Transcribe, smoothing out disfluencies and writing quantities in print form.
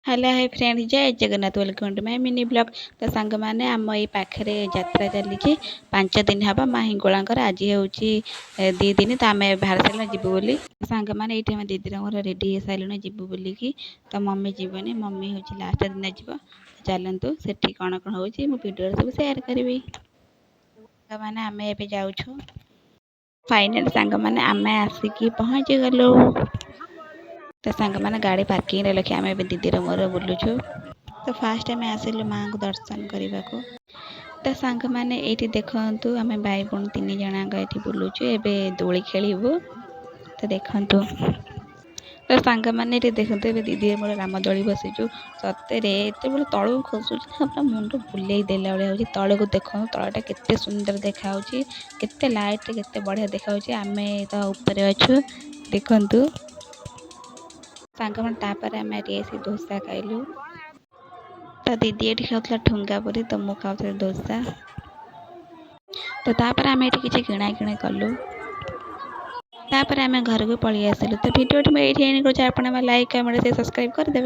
Hello hi friends, जय Jagannath. Welcome to my mini blog. तो song मैंने आम ये पाखे यात्रा चली 5 दिन हम माँ हिंगोलांकर आज हूँ 2 दिन। तो आम बाहर सारे जीवु बोली सांग मैंने ये दीदी मोर रेडी हो सारे जीवु बोलिकी। तो मम्मी जीवनी, मम्मी हूँ लास्ट दिन जीव। चलतु से कौन कौन हो वीडियो सब सेयार करी। मैंने आम ए जाऊँ फाइनाल सांग मैंने आम आसिकी पहुँची गलु। तो सांग मैंने गाड़ी पार्किंग रखी आम दीदी मोर बुलुचु। तो फास्ट आम आसिलु माँ को दर्शन करने को। तो सांग मैंने ये देखु आम भाई भौणी 3 जन ये बुलुचु। एवं दोली खेलु। तो देखु तो सांग मैंने देखते दीदी मोर रामदोली बसीचु। सतरे एत बड़े तलू खसुच ना मुंड बुले देला भाई हूँ। तल को देखो तलटा के सुंदर देखा के लाइट के बढ़िया देखा। आम तो ऊपर अच्छु देखु सांग मैंने तापर आम डोसा खाइलु। तो दीदी ये खाऊला ठुंगा पुरी, तो मुझे खाऊली डोसा। तो तापर आम ये किसी किଣା किणी कलु। तापर आम घर को पलि आसिलु। तो वीडियो ये लाइक कमेंट सब्सक्राइब करदे।